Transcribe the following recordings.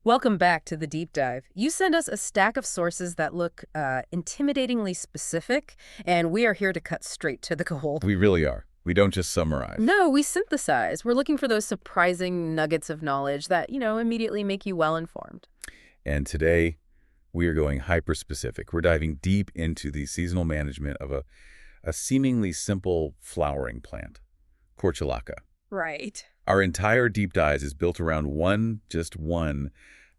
Welcome back to the deep dive. You send us a stack of sources that look intimidatingly specific, and we are here to cut straight to the gold. We really are. We don't just summarize. No, we synthesize. We're looking for those surprising nuggets of knowledge that, immediately make you well-informed. And today, we are going hyper-specific. We're diving deep into the seasonal management of a seemingly simple flowering plant, Portulaca. Right. Our entire deep dive is built around just one,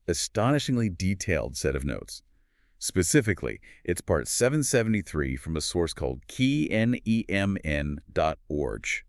astonishingly detailed set of notes. Specifically, it's part 773 from a source called keynemn.org.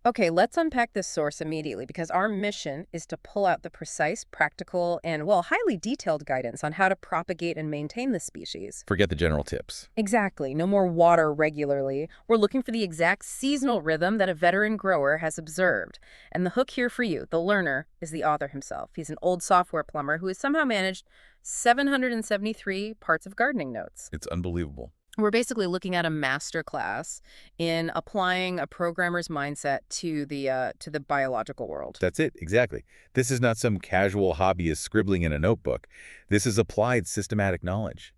Okay, let's unpack this source immediately because our mission is to pull out the precise, practical, and, highly detailed guidance on how to propagate and maintain the species. Forget the general tips. Exactly. No more water regularly. We're looking for the exact seasonal rhythm that a veteran grower has observed. And the hook here for you, the learner, is the author himself. He's an old software plumber who has somehow managed 773 parts of gardening notes. It's unbelievable. We're basically looking at a master class in applying a programmer's mindset to the biological world. That's it, exactly. This is not some casual hobbyist scribbling in a notebook. This is applied systematic knowledge.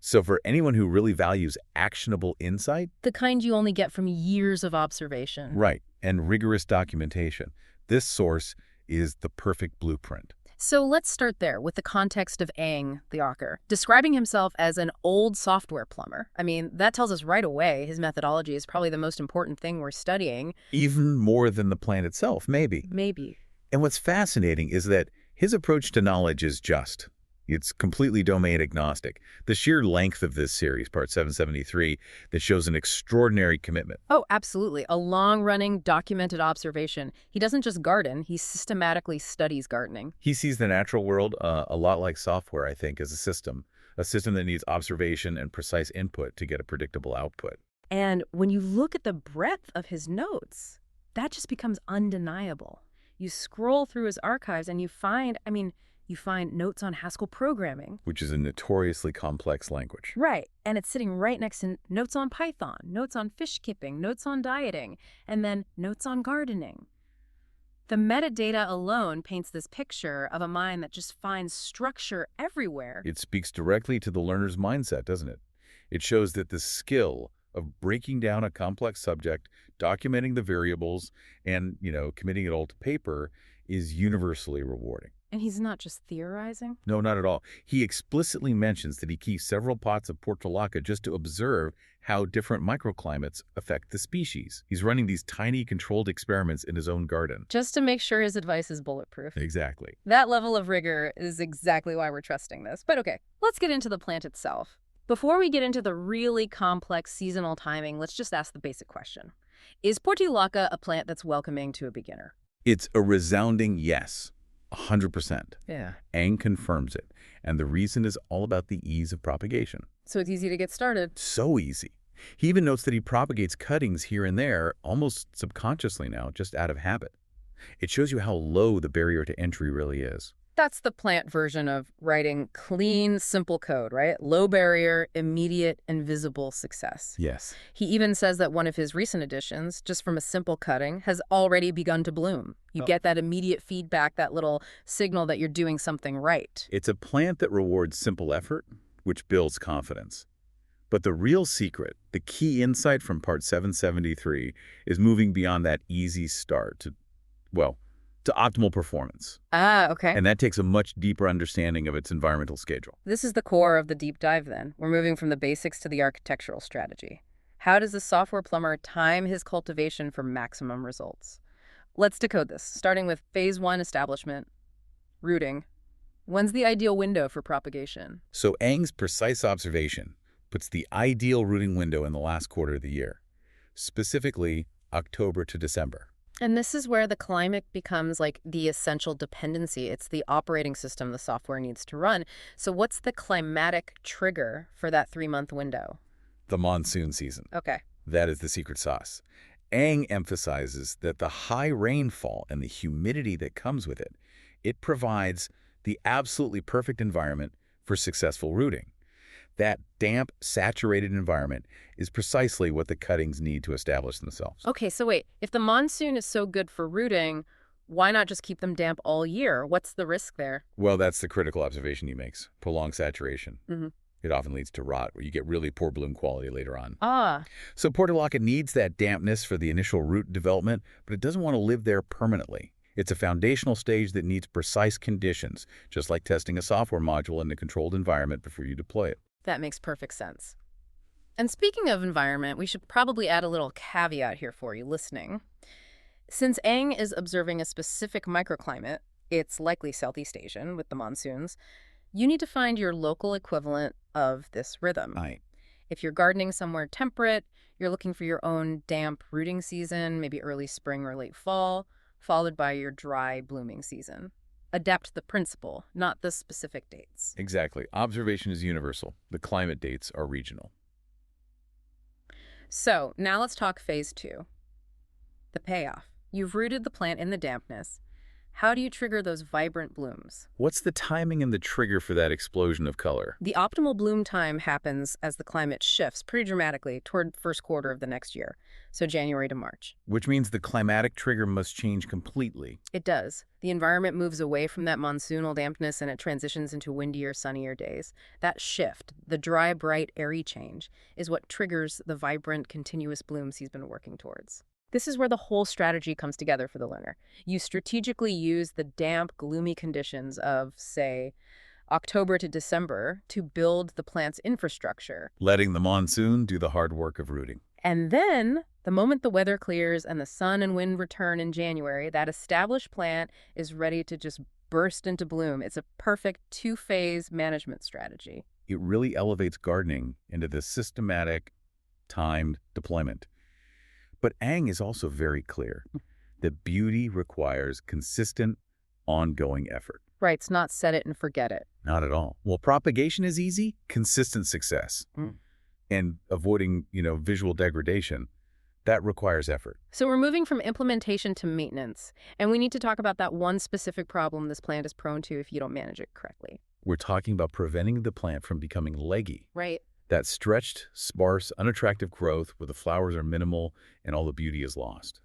So for anyone who really values actionable insight— the kind you only get from years of observation. Right, and rigorous documentation, this source is the perfect blueprint. So let's start there with the context of Ang, the author, describing himself as an old software plumber. I mean, that tells us right away his methodology is probably the most important thing we're studying. Even more than the plant itself, maybe. Maybe. And what's fascinating is that his approach to knowledge is just. It's completely domain agnostic. The sheer length of this series, part 773, that shows an extraordinary commitment. Oh, absolutely. A long-running, documented observation. He doesn't just garden, he systematically studies gardening. He sees the natural world a lot like software, I think, as a system that needs observation and precise input to get a predictable output. And when you look at the breadth of his notes, that just becomes undeniable. You scroll through his archives and you find notes on Haskell programming. Which is a notoriously complex language. Right. And it's sitting right next to notes on Python, notes on fish keeping, notes on dieting, and then notes on gardening. The metadata alone paints this picture of a mind that just finds structure everywhere. It speaks directly to the learner's mindset, doesn't it? It shows that the skill of breaking down a complex subject, documenting the variables, and, committing it all to paper is universally rewarding. And he's not just theorizing? No, not at all. He explicitly mentions that he keeps several pots of Portulaca just to observe how different microclimates affect the species. He's running these tiny controlled experiments in his own garden. Just to make sure his advice is bulletproof. Exactly. That level of rigor is exactly why we're trusting this. But okay, let's get into the plant itself. Before we get into the really complex seasonal timing, let's just ask the basic question. Is Portulaca a plant that's welcoming to a beginner? It's a resounding yes. 100%. Yeah. Ang confirms it. And the reason is all about the ease of propagation. So it's easy to get started. So easy. He even notes that he propagates cuttings here and there, almost subconsciously now, just out of habit. It shows you how low the barrier to entry really is. That's the plant version of writing clean, simple code, right? Low barrier, immediate, and visible success. Yes. He even says that one of his recent additions, just from a simple cutting, has already begun to bloom. You get that immediate feedback, that little signal that you're doing something right. It's a plant that rewards simple effort, which builds confidence. But the real secret, the key insight from part 773, is moving beyond that easy start to optimal performance. Ah, okay. And that takes a much deeper understanding of its environmental schedule. This is the core of the deep dive then. We're moving from the basics to the architectural strategy. How does the software plumber time his cultivation for maximum results? Let's decode this, starting with phase 1 establishment, rooting. When's the ideal window for propagation? So Ang's precise observation puts the ideal rooting window in the last quarter of the year, specifically October to December. And this is where the climate becomes like the essential dependency. It's the operating system the software needs to run. So what's the climatic trigger for that 3-month window? The monsoon season. Okay. That is the secret sauce. Ang emphasizes that the high rainfall and the humidity that comes with it provides the absolutely perfect environment for successful rooting. That damp, saturated environment is precisely what the cuttings need to establish themselves. Okay, so wait, if the monsoon is so good for rooting, Why not just keep them damp all year? What's the risk there? Well, that's the critical observation he makes. Prolonged saturation. Hmm. It often leads to rot, where you get really poor bloom quality later on. Ah, So Portulaca needs that dampness for the initial root development, but it doesn't want to live there permanently. It's a foundational stage that needs precise conditions, just like testing a software module in a controlled environment before you deploy it. that makes perfect sense. And speaking of environment, we should probably add a little caveat here for you listening. Since Aang is observing a specific microclimate, it's likely Southeast Asian with the monsoons, you need to find your local equivalent of this rhythm. Right. If you're gardening somewhere temperate, you're looking for your own damp rooting season, maybe early spring or late fall, followed by your dry blooming season. Adapt the principle, not the specific dates. Exactly. Observation is universal. The climate dates are regional. So now let's talk phase 2, the payoff. You've rooted the plant in the dampness. How do you trigger those vibrant blooms? What's the timing and the trigger for that explosion of color? The optimal bloom time happens as the climate shifts pretty dramatically toward first quarter of the next year, so January to March. Which means the climatic trigger must change completely. It does. The environment moves away from that monsoonal dampness and it transitions into windier, sunnier days. That shift, the dry, bright, airy change, is what triggers the vibrant, continuous blooms he's been working towards. This is where the whole strategy comes together for the learner. You strategically use the damp, gloomy conditions of, say, October to December to build the plant's infrastructure. Letting the monsoon do the hard work of rooting. And then, the moment the weather clears and the sun and wind return in January, that established plant is ready to just burst into bloom. It's a perfect two-phase management strategy. It really elevates gardening into the systematic, timed deployment. But Aang is also very clear that beauty requires consistent, ongoing effort. Right, it's not set it and forget it. Not at all. Well, propagation is easy, consistent success. And avoiding, visual degradation, that requires effort. So we're moving from implementation to maintenance, and we need to talk about that one specific problem this plant is prone to if you don't manage it correctly. We're talking about preventing the plant from becoming leggy. Right. That stretched, sparse, unattractive growth where the flowers are minimal and all the beauty is lost.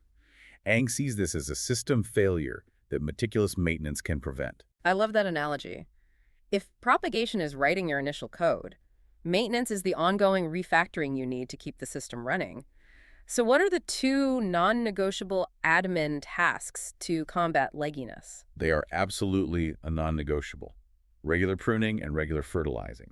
Aang sees this as a system failure that meticulous maintenance can prevent. I love that analogy. If propagation is writing your initial code, maintenance is the ongoing refactoring you need to keep the system running. So what are the two non-negotiable admin tasks to combat legginess? They are absolutely a non-negotiable. Regular pruning and regular fertilizing.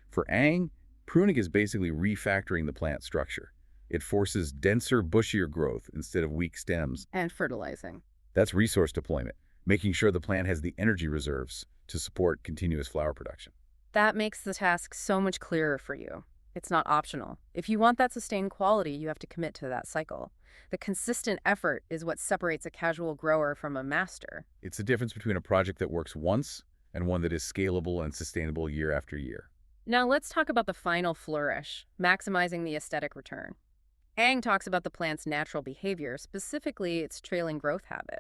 For Aang, pruning is basically refactoring the plant structure. It forces denser, bushier growth instead of weak stems. And fertilizing. That's resource deployment, making sure the plant has the energy reserves to support continuous flower production. That makes the task so much clearer for you. It's not optional. If you want that sustained quality, you have to commit to that cycle. The consistent effort is what separates a casual grower from a master. It's the difference between a project that works once and one that is scalable and sustainable year after year. Now let's talk about the final flourish, maximizing the aesthetic return. Aang talks about the plant's natural behavior, specifically its trailing growth habit.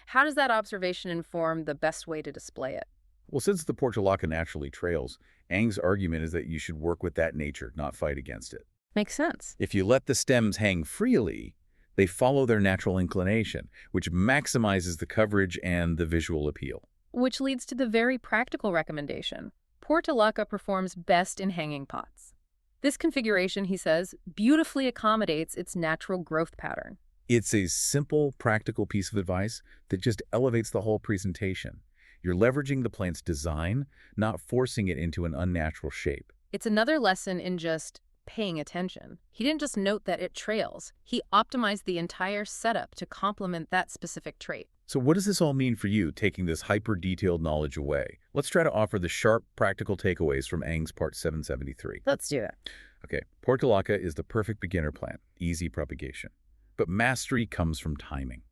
How does that observation inform the best way to display it? Well, since the Portulaca naturally trails, Aang's argument is that you should work with that nature, not fight against it. Makes sense. If you let the stems hang freely, they follow their natural inclination, which maximizes the coverage and the visual appeal. Which leads to the very practical recommendation. Portulaca performs best in hanging pots. This configuration, he says, beautifully accommodates its natural growth pattern. It's a simple, practical piece of advice that just elevates the whole presentation. You're leveraging the plant's design, not forcing it into an unnatural shape. It's another lesson in just paying attention. He didn't just note that it trails. He optimized the entire setup to complement that specific trait. So what does this all mean for you, taking this hyper-detailed knowledge away? Let's try to offer the sharp, practical takeaways from Aang's Part 773. Let's do it. Okay, Portulaca is the perfect beginner plant, easy propagation. But mastery comes from timing.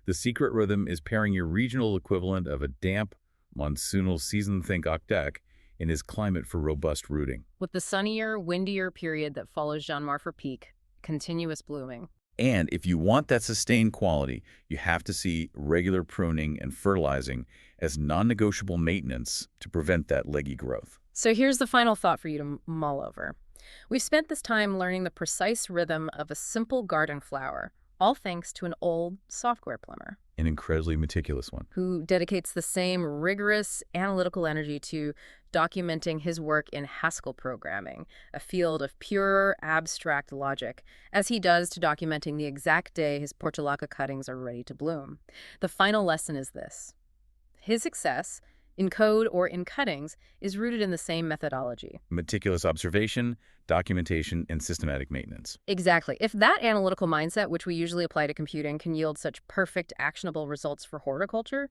The secret rhythm is pairing your regional equivalent of a damp, monsoonal season, think Octec, in his climate for robust rooting. With the sunnier, windier period that follows Janmarfer peak, continuous blooming. And if you want that sustained quality, you have to see regular pruning and fertilizing as non-negotiable maintenance to prevent that leggy growth. So here's the final thought for you to mull over. We've spent this time learning the precise rhythm of a simple garden flower, all thanks to an old software plumber. An incredibly meticulous one. who dedicates the same rigorous analytical energy to documenting his work in Haskell programming, a field of pure abstract logic, as he does to documenting the exact day his Portulaca cuttings are ready to bloom. The final lesson is this: his success, in code or in cuttings, is rooted in the same methodology. Meticulous observation, documentation, and systematic maintenance. Exactly. If that analytical mindset, which we usually apply to computing, can yield such perfect, actionable results for horticulture,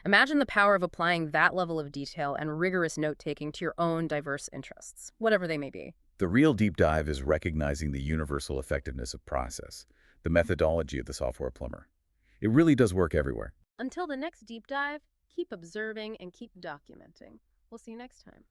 imagine the power of applying that level of detail and rigorous note-taking to your own diverse interests, whatever they may be. The real deep dive is recognizing the universal effectiveness of process, the methodology of the software plumber. It really does work everywhere. Until the next deep dive, keep observing and keep documenting. We'll see you next time.